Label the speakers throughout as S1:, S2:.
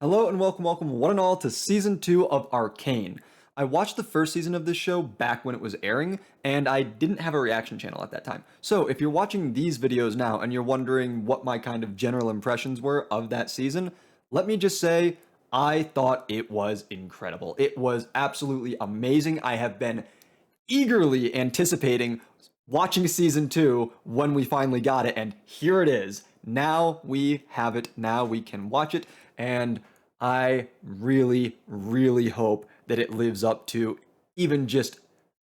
S1: Hello and welcome one and all to season 2 of Arcane. I watched the first season of this show back when it was airing, and I didn't have a reaction channel at that time. So if you're watching these videos now and you're wondering what my kind of general impressions were of that season, let me just say, I thought it was incredible. It was absolutely amazing. I have been eagerly anticipating watching season 2 when we finally got it, and here it is. Now we have it. Now we can watch it, and I really hope that it lives up to even just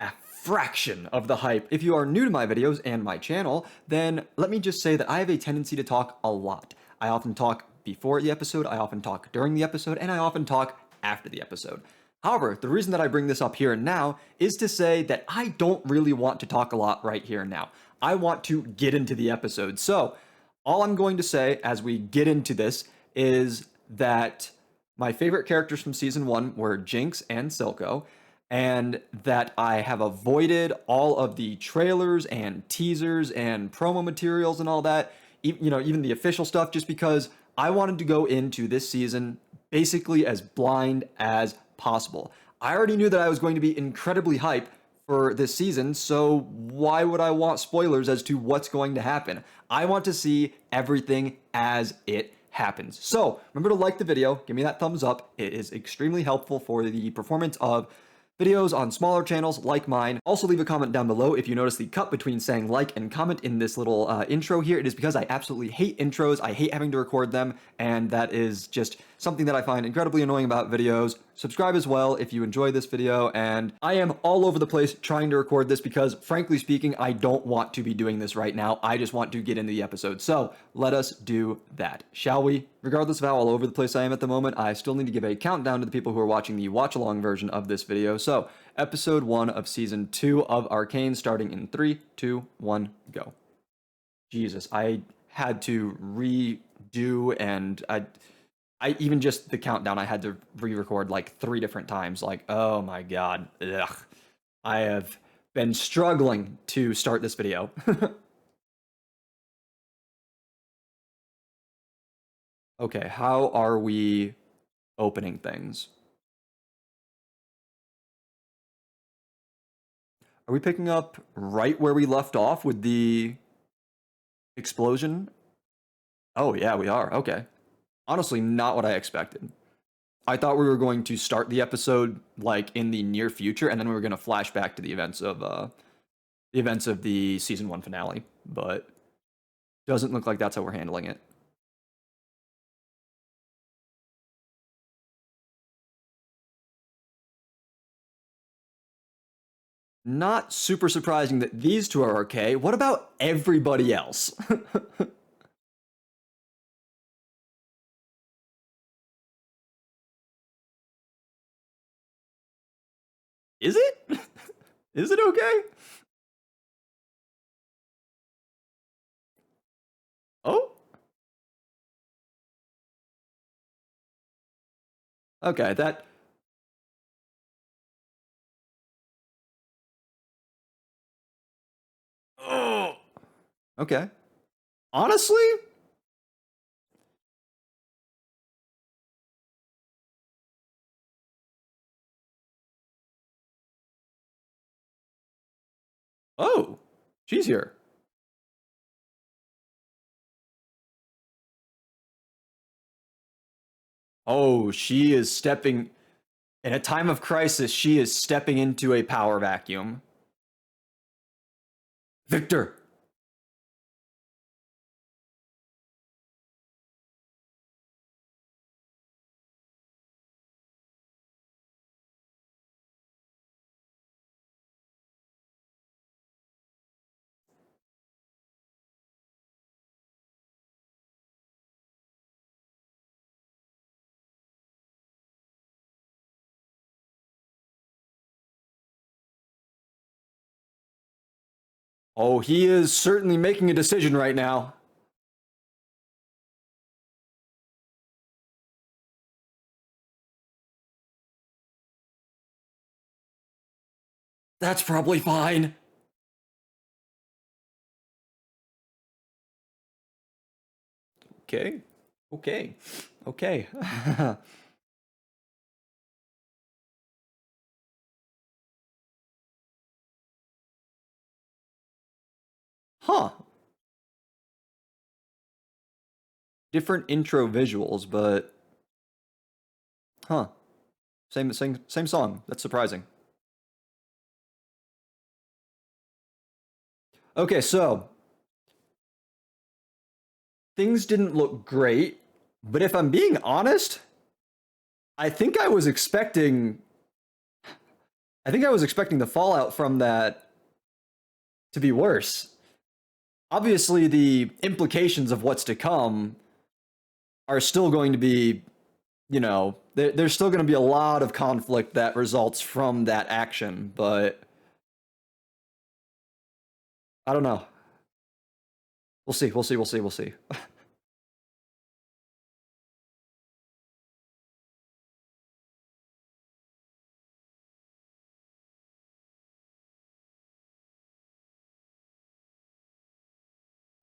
S1: a fraction of the hype. If you are new to my videos and my channel, then let me just say that I have a tendency to talk a lot. I often talk before the episode, I often talk during the episode, and I often talk after the episode. However, the reason that I bring this up here and now is to say that I don't really want to talk a lot right here and now. I want to get into the episode. So, all I'm going to say as we get into this is that my favorite characters from season 1 were Jinx and Silco, and that I have avoided all of the trailers and teasers and promo materials and all that, even the official stuff, just because I wanted to go into this season basically as blind as possible. I already knew that I was going to be incredibly hyped for this season, so why would I want spoilers as to what's going to happen? I want to see everything as it happens. So remember to like the video, give me that thumbs up. It is extremely helpful for the performance of videos on smaller channels like mine. Also leave a comment down below if you notice the cut between saying like and comment in this little intro here. It is because I absolutely hate intros. I hate having to record them, and that is just something that I find incredibly annoying about videos. Subscribe as well if you enjoy this video, and I am all over the place trying to record this because, frankly speaking, I don't want to be doing this right now. I just want to get into the episode. So let us do that, shall we? Regardless of how all over the place I am at the moment, I still need to give a countdown to the people who are watching the watch-along version of this video. So, episode 1 of season 2 of Arcane, starting in 3, 2, 1, go. Jesus, I had to redo, and I even just the countdown I had to re-record like 3 different times. Like, oh my god, ugh. I have been struggling to start this video. Okay, how are we opening things? Are we picking up right where we left off with the explosion? Oh, yeah, we are. Okay. Honestly, not what I expected. I thought we were going to start the episode like in the near future, and then we were going to flash back to the events of the season 1 finale, but doesn't look like that's how we're handling it. Not super surprising that these two are okay. What about everybody else? Is it? Is it okay? Oh, okay. That. Oh, okay. Honestly, oh, she's here. Oh, she is stepping in a time of crisis. She is stepping into a power vacuum. Victor. Oh, he is certainly making a decision right now. That's probably fine. Okay. Okay. Okay. Huh. Different intro visuals, but huh. Same song. That's surprising. Okay, so things didn't look great, but if I'm being honest, I think I was expecting I think I was expecting the fallout from that to be worse. Obviously, the implications of what's to come are still going to be, there's still going to be a lot of conflict that results from that action, but I don't know. We'll see. We'll see. We'll see. We'll see.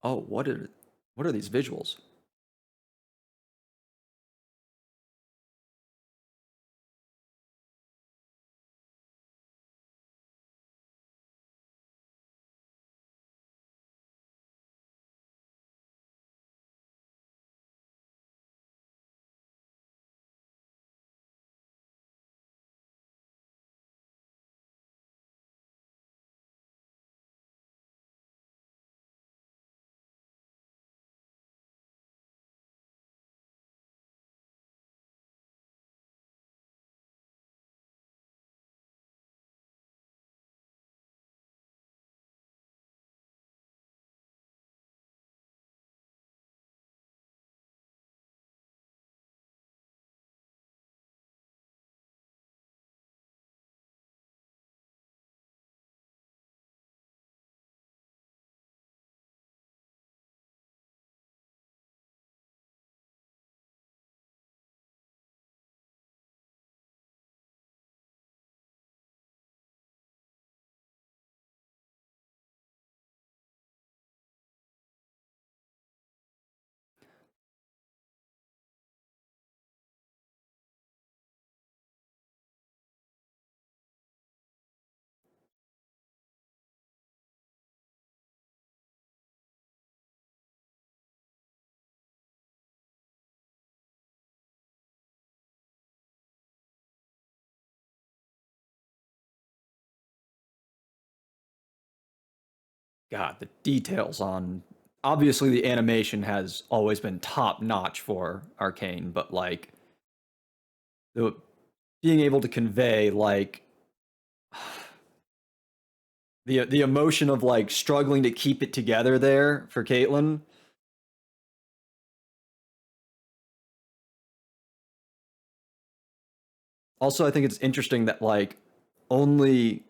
S1: Oh, what are these visuals? God, the details on obviously the animation has always been top notch for Arcane, but like the being able to convey like the emotion of like struggling to keep it together there for Caitlyn. Also, I think it's interesting that like only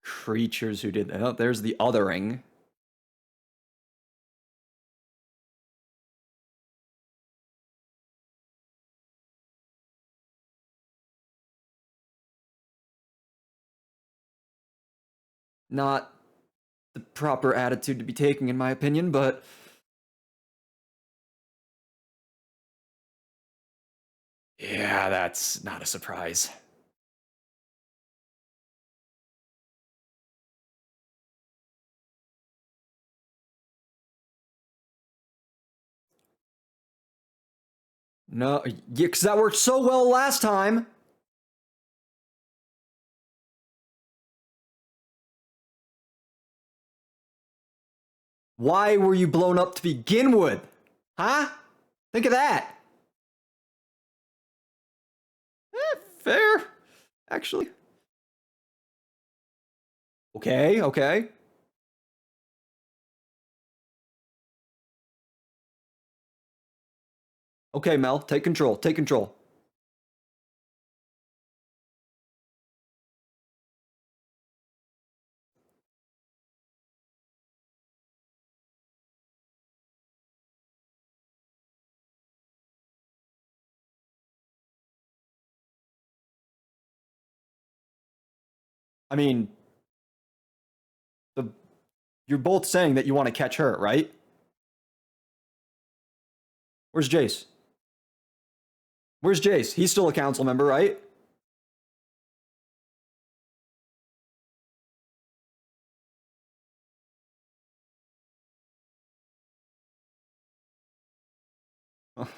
S1: creatures who did that. Oh, there's the othering. Not the proper attitude to be taking, in my opinion, but yeah, that's not a surprise. No, yeah, because that worked so well last time. Why were you blown up to begin with? Huh? Think of that. Fair, actually. Okay, okay. Okay, Mel, take control. Take control. I mean, the You're both saying that you want to catch her, right? Where's Jace? Where's Jace? He's still a council member, right?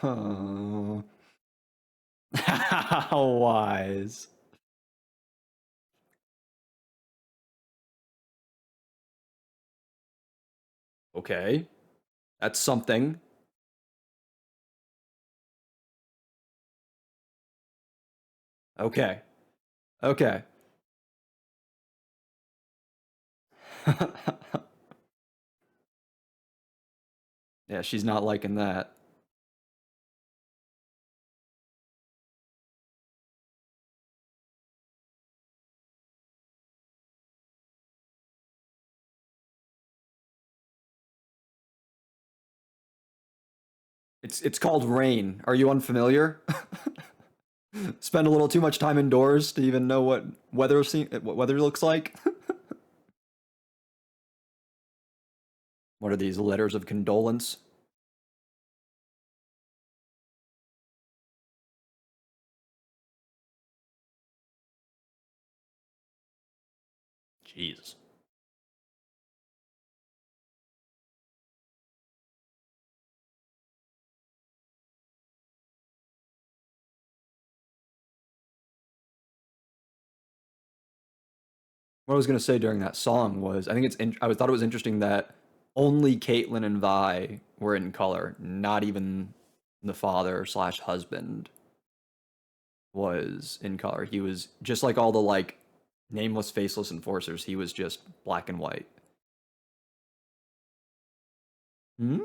S1: Oh. How wise. Okay. That's something. Okay. Okay. Yeah, she's not liking that. It's called rain. Are you unfamiliar? Spend a little too much time indoors to even know what weather looks like. What are these letters of condolence? Jeez. What I was gonna say during that song was I thought it was interesting that only Caitlyn and Vi were in color, not even the father slash husband was in color. He was just like all the like nameless, faceless enforcers. He was just black and white. Hmm?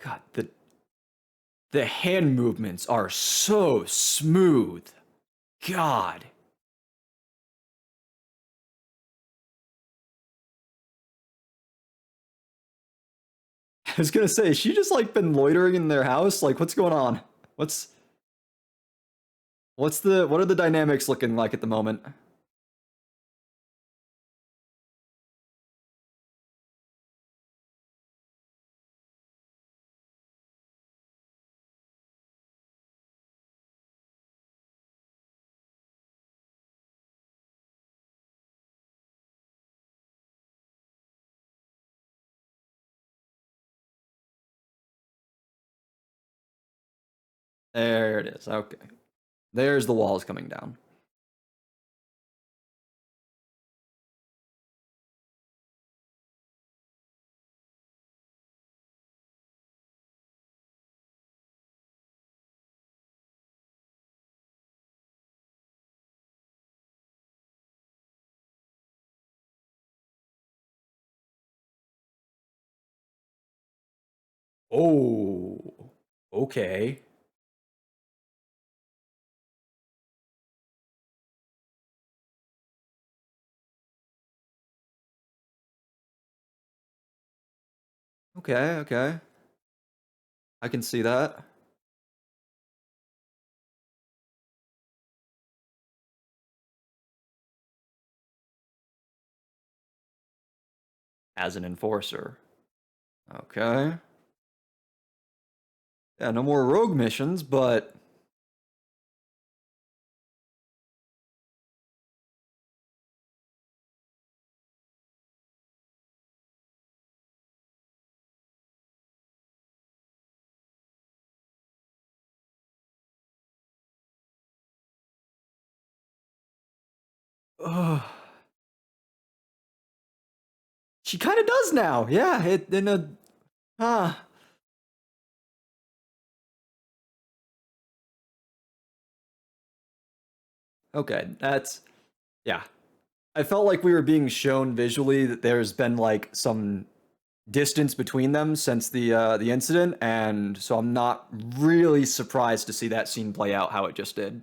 S1: God, the hand movements are so smooth. God. I was gonna say, she just like been loitering in their house. Like, what's going on? What's what are the dynamics looking like at the moment? There it is. Okay. There's the walls coming down. Oh. Okay. Okay, okay. I can see that. As an enforcer. Okay. Yeah, no more rogue missions, but uh, she kind of does now. Yeah, it in a ah. Okay, that's yeah. I felt like we were being shown visually that there's been like some distance between them since the incident, and so I'm not really surprised to see that scene play out how it just did.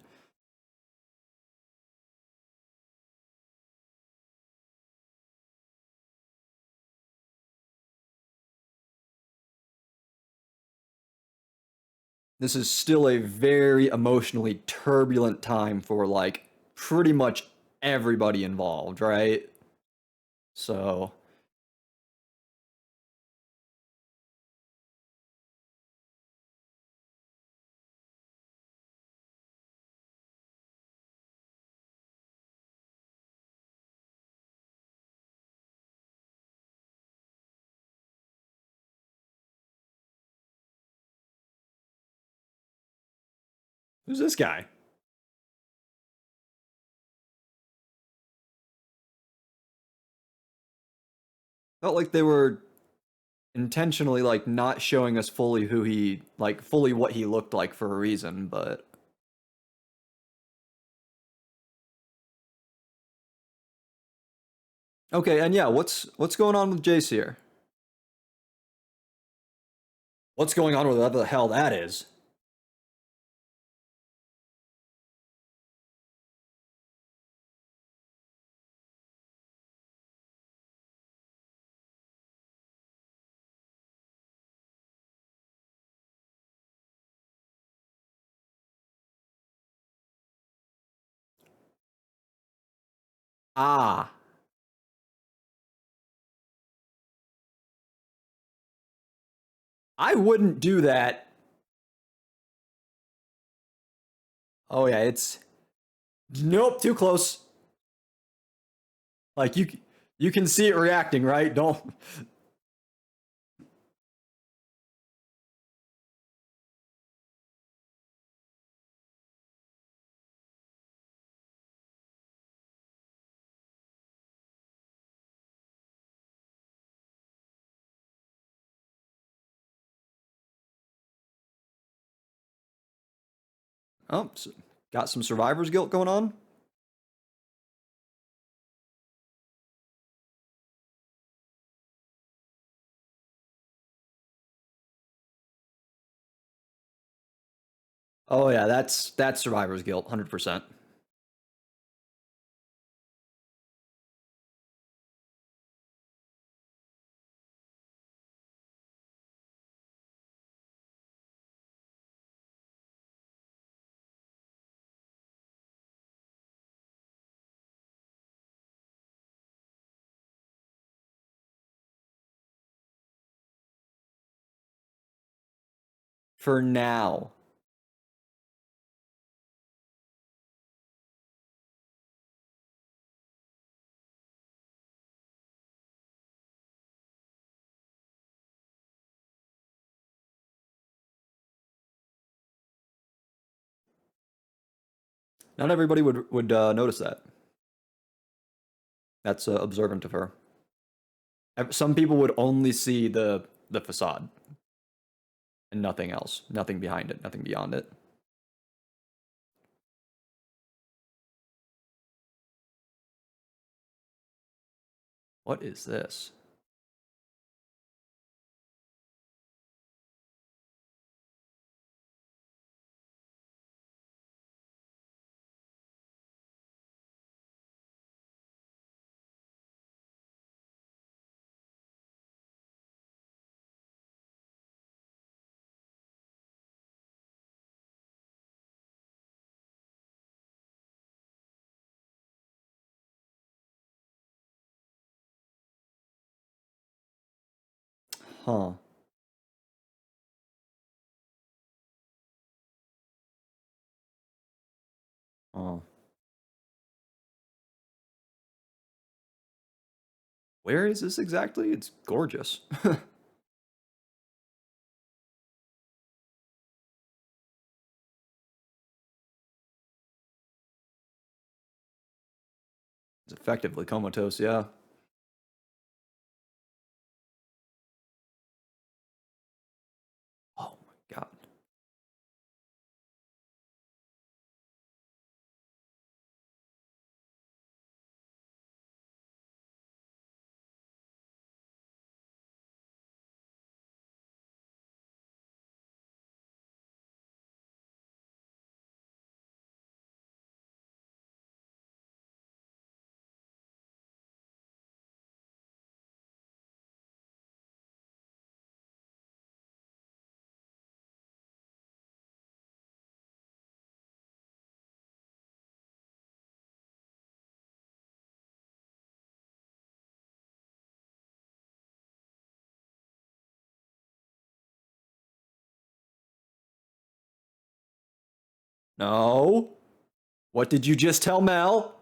S1: This is still a very emotionally turbulent time for like pretty much everybody involved, right? So, who's this guy? Felt like they were intentionally like not showing us fully who he like fully what he looked like for a reason, but okay, and yeah, what's going on with Jace here? What's going on with whatever the hell that is? Ah, I wouldn't do that. Oh yeah, it's nope, too close. Like you can see it reacting, right? Don't. Oh, got some survivor's guilt going on. Oh yeah, that's survivor's guilt, 100%. For now. Not everybody would notice that. That's observant of her. Some people would only see the facade and nothing else, nothing behind it, nothing beyond it. What is this? Huh. Huh. Where is this exactly? It's gorgeous. It's effectively comatose, yeah. Oh my god. No. What did you just tell Mel?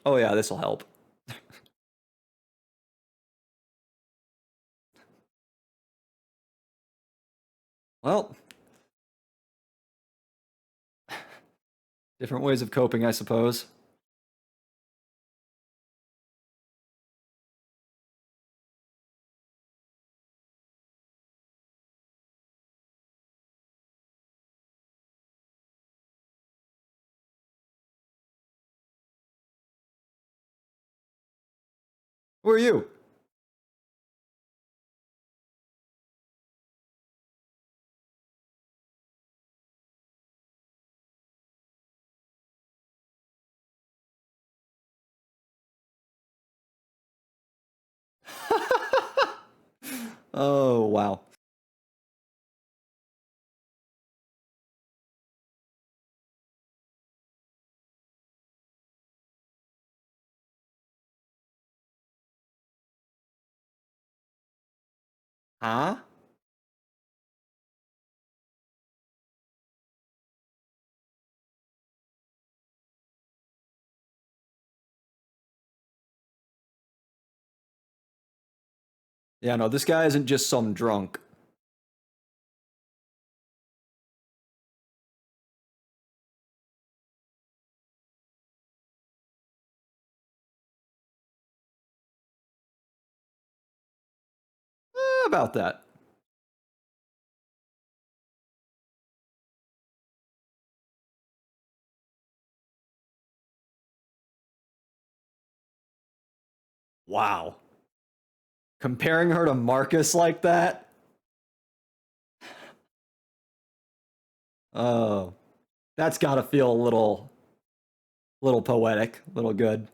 S1: Oh yeah, this'll help. Well, different ways of coping, I suppose. Who are you? Oh, wow. Huh? Yeah, no, this guy isn't just some drunk. About that. Wow. Comparing her to Marcus like that? Oh, that's gotta feel a little poetic, little good.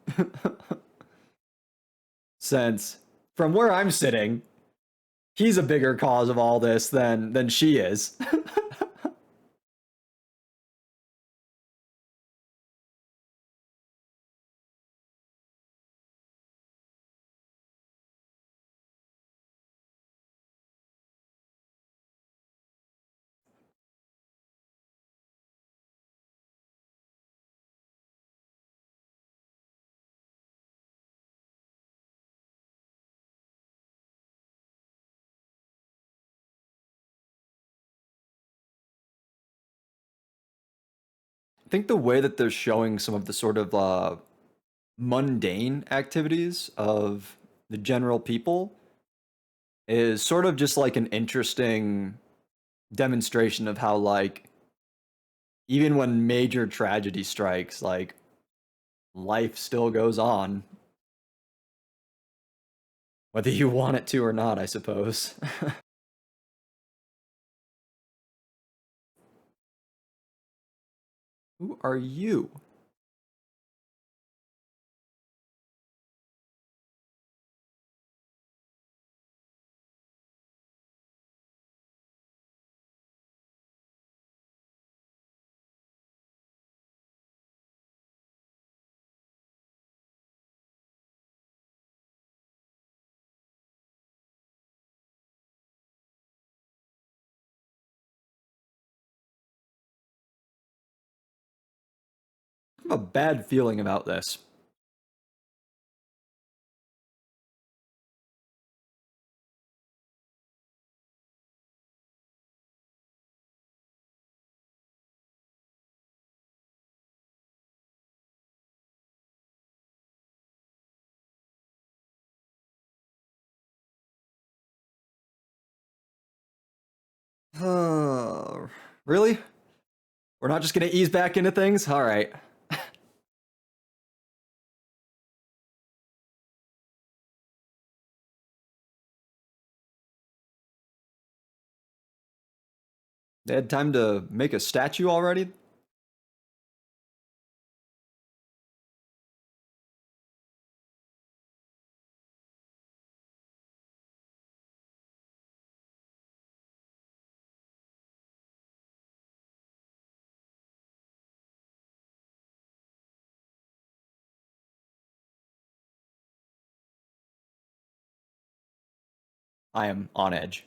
S1: Since from where I'm sitting, he's a bigger cause of all this than she is. I think the way that they're showing some of the sort of mundane activities of the general people is sort of just like an interesting demonstration of how like even when major tragedy strikes, like life still goes on, whether you want it to or not, I suppose. Who are you? I have a bad feeling about this. Really? We're not just gonna ease back into things? All right. They had time to make a statue already? I am on edge.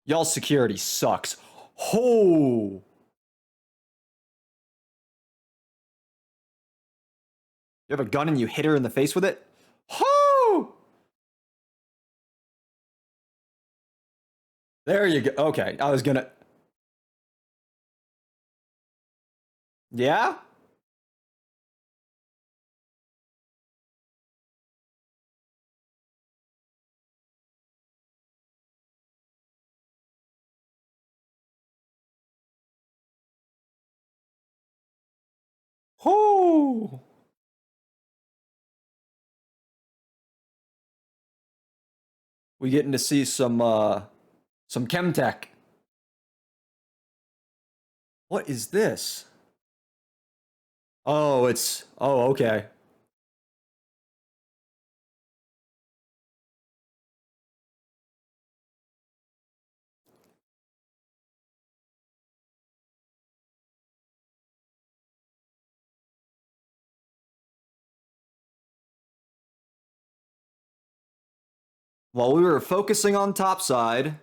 S1: Y'all's security sucks. Oh! You have a gun and you hit her in the face with it? Oh! There you go. Okay, I was gonna. Yeah? Oh! We getting to see some chem tech. What is this? Oh, it's. Oh, okay. While we were focusing on topside,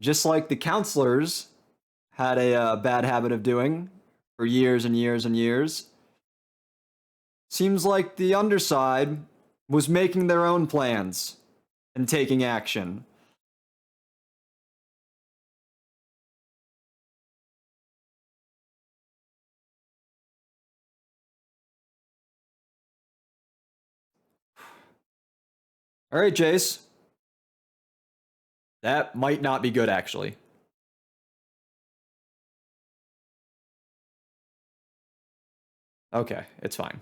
S1: just like the counselors had a bad habit of doing for years and years and years, seems like the underside was making their own plans and taking action. All right, Jace. That might not be good, actually. Okay, it's fine.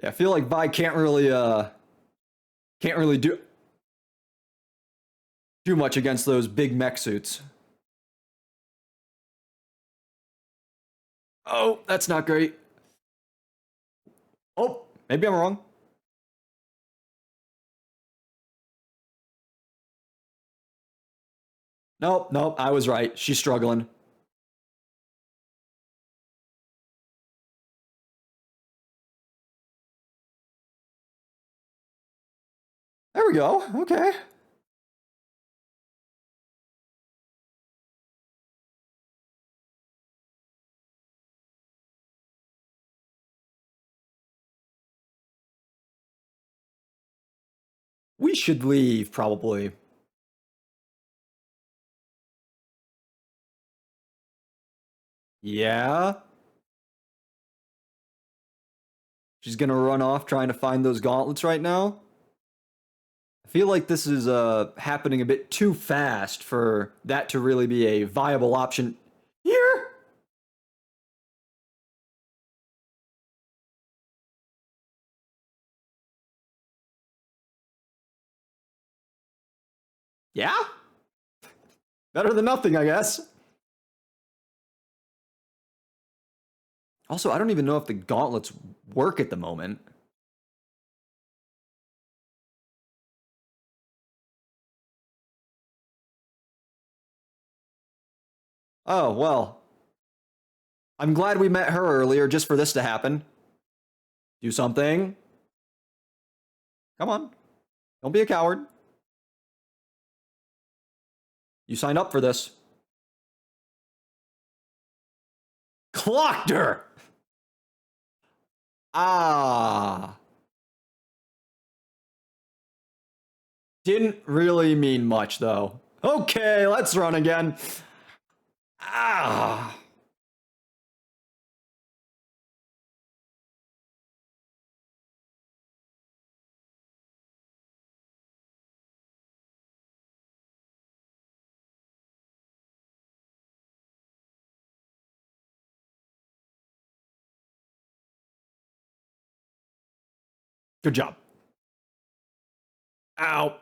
S1: Yeah, I feel like Vi can't really do much against those big mech suits. Oh, that's not great. Oh, maybe I'm wrong. Nope, nope, I was right. She's struggling. There we go. Okay. We should leave, probably. Yeah. She's gonna run off trying to find those gauntlets right now. I feel like this is happening a bit too fast for that to really be a viable option here. Yeah? Better than nothing, I guess. Also, I don't even know if the gauntlets work at the moment. Oh, well. I'm glad we met her earlier just for this to happen. Do something. Come on. Don't be a coward. You signed up for this. Clocked her! Ah. Didn't really mean much, though. Okay, let's run again. Ah. Good job. Ow.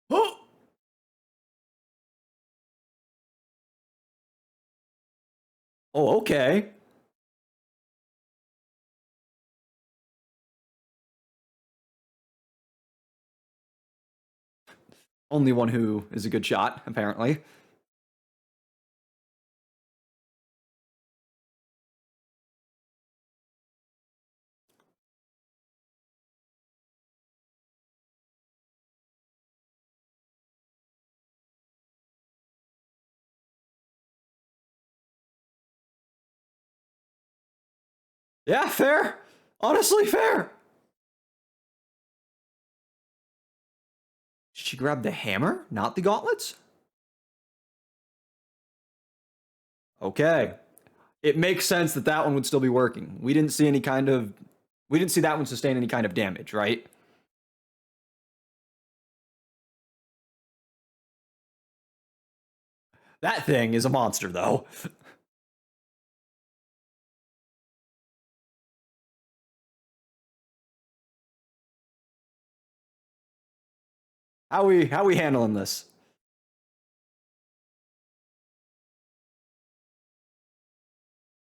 S1: Oh, oh, okay. Only one who is a good shot, apparently. Yeah, fair. Honestly, fair. Did she grab the hammer, not the gauntlets? Okay. It makes sense that that one would still be working. We didn't see any kind of. We didn't see that one sustain any kind of damage, right? That thing is a monster, though. How we handling this?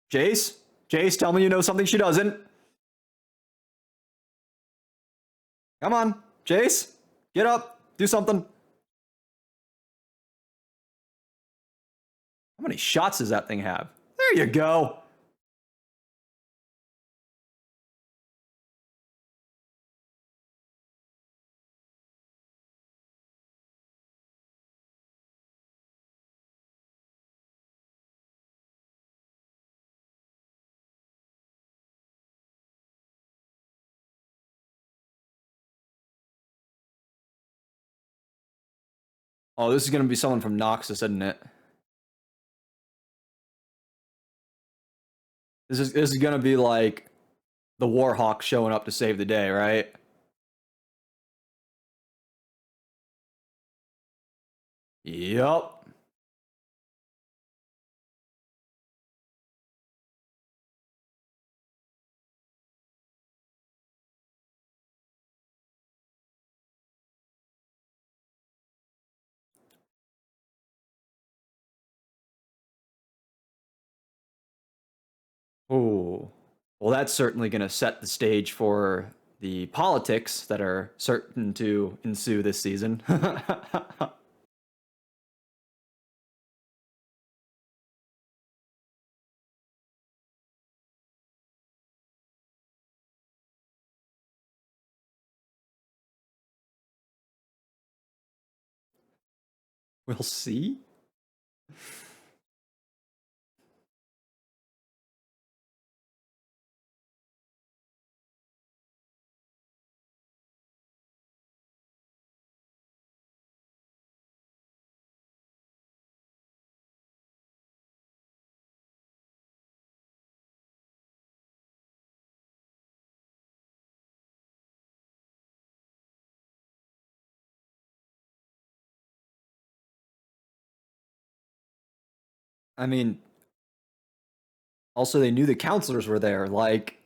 S1: Jace? Jace, tell me you know something she doesn't. Come on, Jace. Get up. Do something. How many shots does that thing have? There you go. Oh, this is going to be someone from Noxus, isn't it? This is going to be like the Warhawk showing up to save the day, right? Yup. Oh. Well, that's certainly going to set the stage for the politics that are certain to ensue this season. We'll see. I mean, also they knew the counselors were there. Like,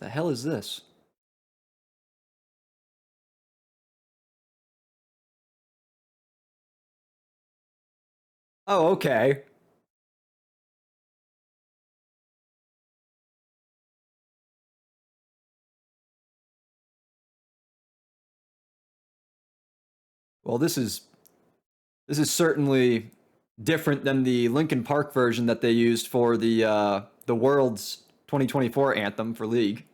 S1: The hell is this? Oh, okay. Well, this is certainly different than the Linkin Park version that they used for the World's 2024 anthem for League.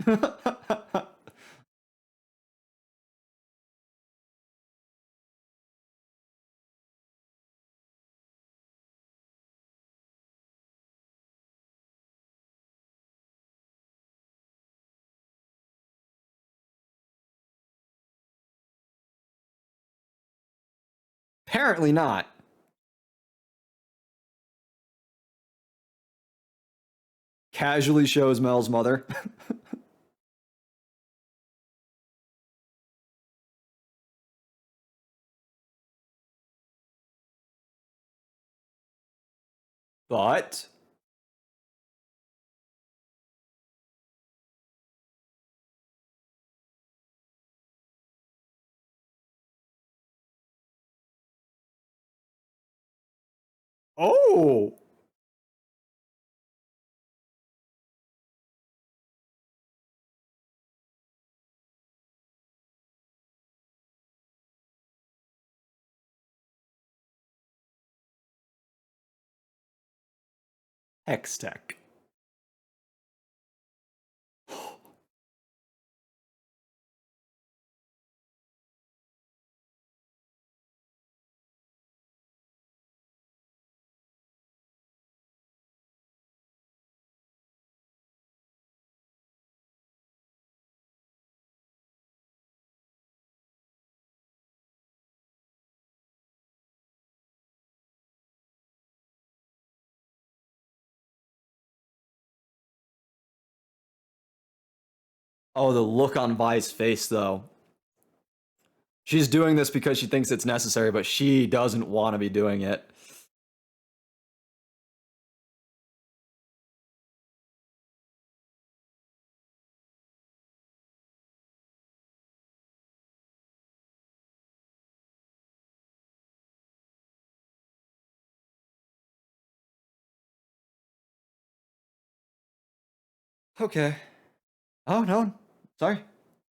S1: Apparently not. Casually shows Mel's mother. But oh, Hex Tech. Oh, the look on Vi's face though. She's doing this because she thinks it's necessary, but she doesn't want to be doing it. Okay. Oh no. Sorry.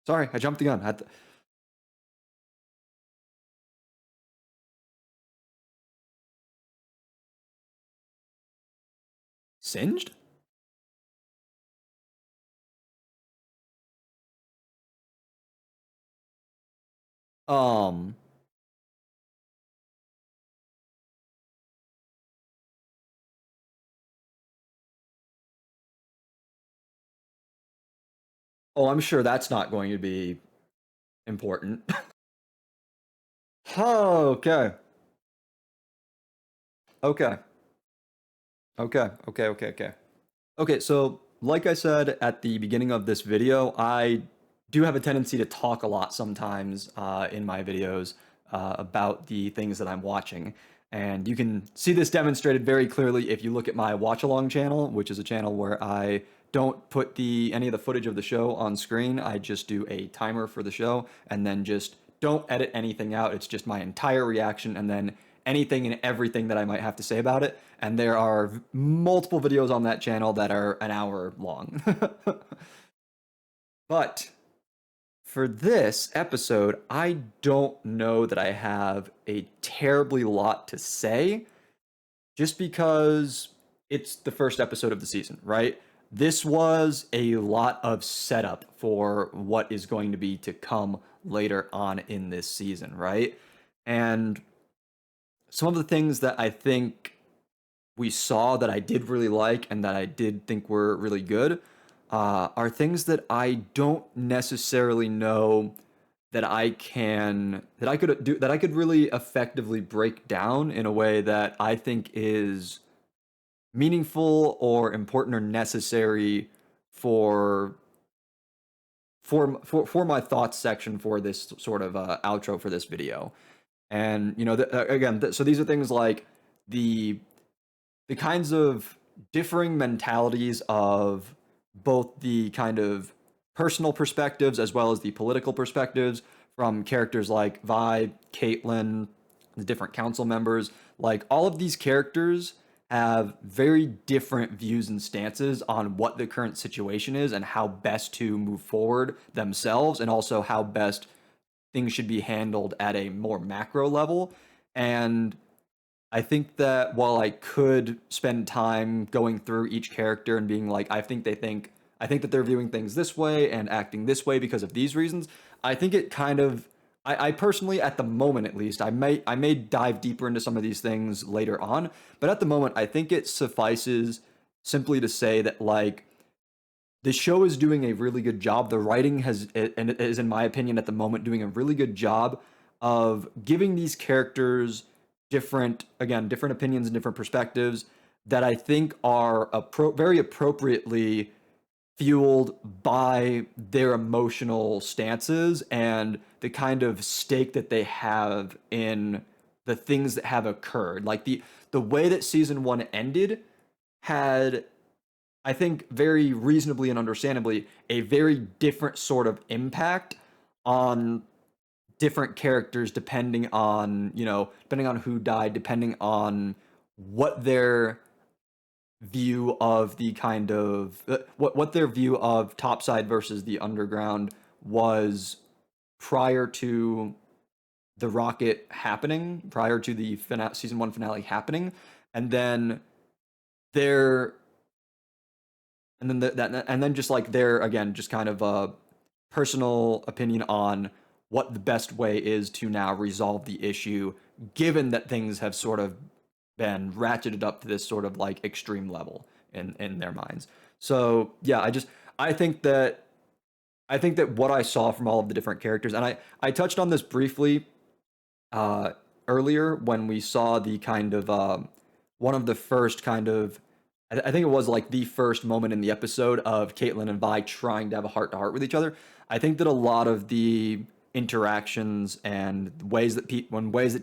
S1: Sorry, I jumped the gun. Singed? Um. Oh, I'm sure that's not going to be important. Oh, okay. Okay. Okay. Okay. Okay. Okay. Okay. So, like I said at the beginning of this video, I do have a tendency to talk a lot sometimes in my videos about the things that I'm watching. And you can see this demonstrated very clearly if you look at my Watchalong channel, which is a channel where I don't put any of the footage of the show on screen. I just do a timer for the show and then just don't edit anything out. It's just my entire reaction and then anything and everything that I might have to say about it. And there are multiple videos on that channel that are an hour long. But for this episode, I don't know that I have a terribly lot to say just because it's the first episode of the season, right? This was a lot of setup for what is going to be to come later on in this season, right? And some of the things that I think we saw that I did really like and that I did think were really good are things that I don't necessarily know that I could really effectively break down in a way that I think is meaningful or important or necessary for for my thoughts section for this sort of outro for this video. And again, so these are things like the the kinds of differing mentalities of both the kind of personal perspectives as well as the political perspectives from characters like Vi, Caitlyn, the different council members. Like all of these characters have very different views and stances on what the current situation is and how best to move forward themselves, and also how best things should be handled at a more macro level. And I think that while I could spend time going through each character and being like, I think that they're viewing things this way and acting this way because of these reasons, I think it kind of, I personally, at the moment at least, I may dive deeper into some of these things later on, but at the moment, I think it suffices simply to say that like the show is doing a really good job. The writing has, and is in my opinion at the moment, doing a really good job of giving these characters different opinions and different perspectives that I think are very appropriately fueled by their emotional stances and the kind of stake that they have in the things that have occurred. Like the way that season 1 ended had, I think, very reasonably and understandably, a very different sort of impact on different characters depending on who died, depending on what their view of the kind of what their view of topside versus the underground was prior to the rocket happening, prior to the season 1 finale happening, and then their and then just like their, again, just kind of a personal opinion on what the best way is to now resolve the issue, given that things have sort of been ratcheted up to this sort of like extreme level in their minds. So yeah, I think that I think that what I saw from all of the different characters, and I touched on this briefly earlier when we saw the kind of one of the first kind of, I think it was like the first moment in the episode of Caitlyn and Vi trying to have a heart to heart with each other. I think that a lot of the interactions and ways that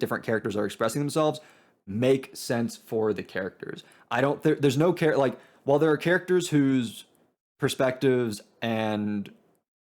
S1: different characters are expressing themselves make sense for the characters. I don't there's no care like while there are characters whose perspectives and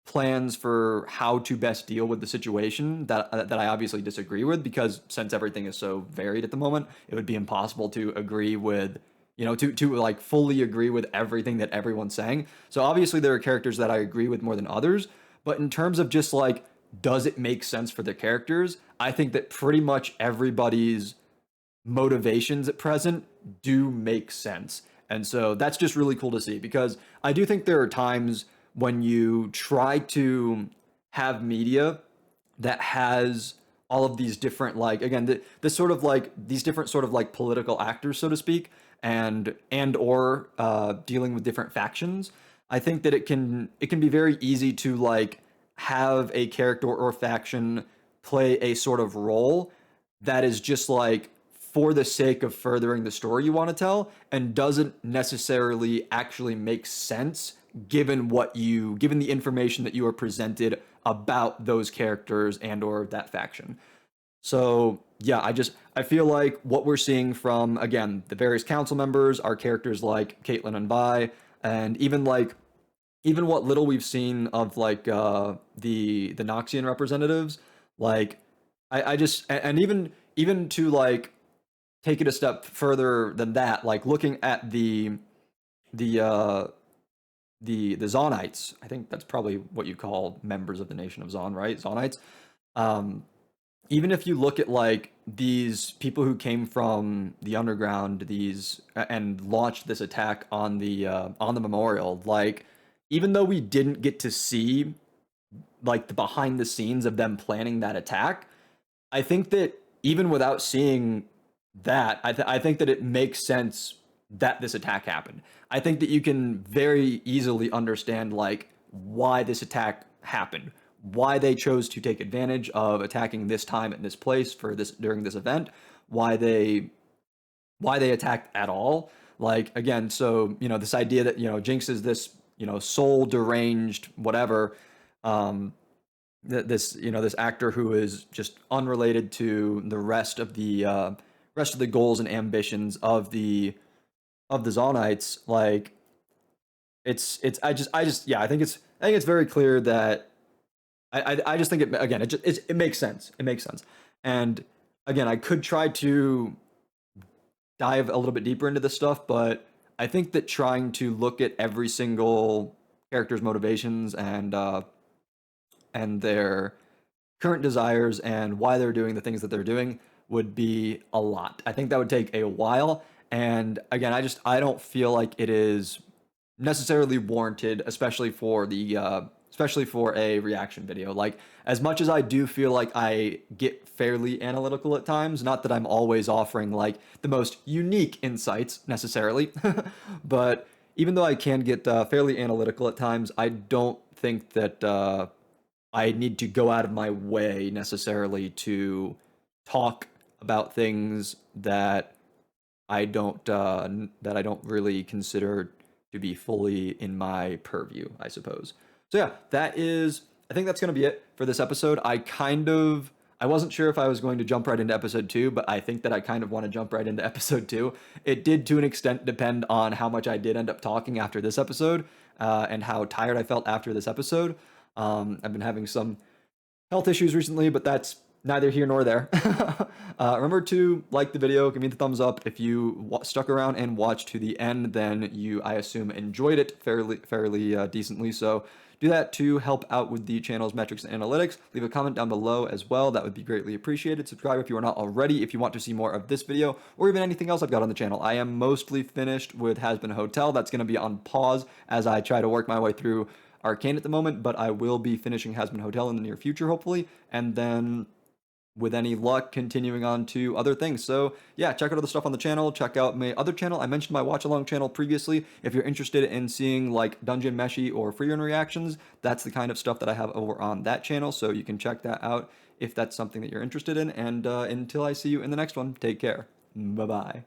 S1: plans for how to best deal with the situation that I obviously disagree with, because since everything is so varied at the moment, it would be impossible to agree with, to like fully agree with everything that everyone's saying. So obviously there are characters that I agree with more than others, but in terms of just like, does it make sense for the characters? I think that pretty much everybody's motivations at present do make sense. And so that's just really cool to see, because I do think there are times when you try to have media that has all of these different, like, again, this sort of like these different sort of like political actors, so to speak, and or dealing with different factions. I think that it can be very easy to like have a character or faction play a sort of role that is just like for the sake of furthering the story you want to tell, and doesn't necessarily actually make sense given the information that you are presented about those characters and or that faction. So yeah, I feel like what we're seeing from, again, the various council members are characters like Caitlyn and Vi, and even what little we've seen of like the Noxian representatives, like I just and even to like take it a step further than that, like looking at the the Zonites. I think that's probably what you call members of the nation of Zon, right? Zonites. Um, Even if you look at like these people who came from the underground, these and launched this attack on the memorial, like even though we didn't get to see like the behind the scenes of them planning that attack, I think that even without seeing that, I think that it makes sense that this attack happened. I think that you can very easily understand like why this attack happened, why they chose to take advantage of attacking this time and this place for this during this event, why they attacked at all. Like again, so this idea that Jinx is this soul deranged whatever, um, this actor who is just unrelated to the rest of the goals and ambitions of the Zonites. Like yeah, I think it's very clear that I just think it makes sense. It makes sense. And again, I could try to dive a little bit deeper into this stuff, but I think that trying to look at every single character's motivations and their current desires and why they're doing the things that they're doing would be a lot. I think that would take a while. And again, I don't feel like it is necessarily warranted, especially for a reaction video. Like as much as I do feel like I get fairly analytical at times, not that I'm always offering like the most unique insights necessarily, but even though I can get fairly analytical at times, I don't think that I need to go out of my way necessarily to talk about things that I don't really consider to be fully in my purview, I suppose. So yeah, I think that's going to be it for this episode. I wasn't sure if I was going to jump right into episode 2, but I think that I kind of want to jump right into episode 2. It did to an extent depend on how much I did end up talking after this episode, and how tired I felt after this episode. I've been having some health issues recently, but that's neither here nor there. Remember to like the video, give me the thumbs up. If you stuck around and watched to the end, then you, I assume, enjoyed it fairly decently. So do that to help out with the channel's metrics and analytics. Leave a comment down below as well. That would be greatly appreciated. Subscribe if you are not already, if you want to see more of this video or even anything else I've got on the channel. I am mostly finished with Has Been Hotel. That's going to be on pause as I try to work my way through Arcane at the moment, but I will be finishing Has Been Hotel in the near future, hopefully, and then with any luck, continuing on to other things. So yeah, check out other stuff on the channel. Check out my other channel. I mentioned my Watchalong channel previously. If you're interested in seeing like Dungeon Meshi or free run reactions, that's the kind of stuff that I have over on that channel. So you can check that out if that's something that you're interested in. And until I see you in the next one, take care. Bye-bye.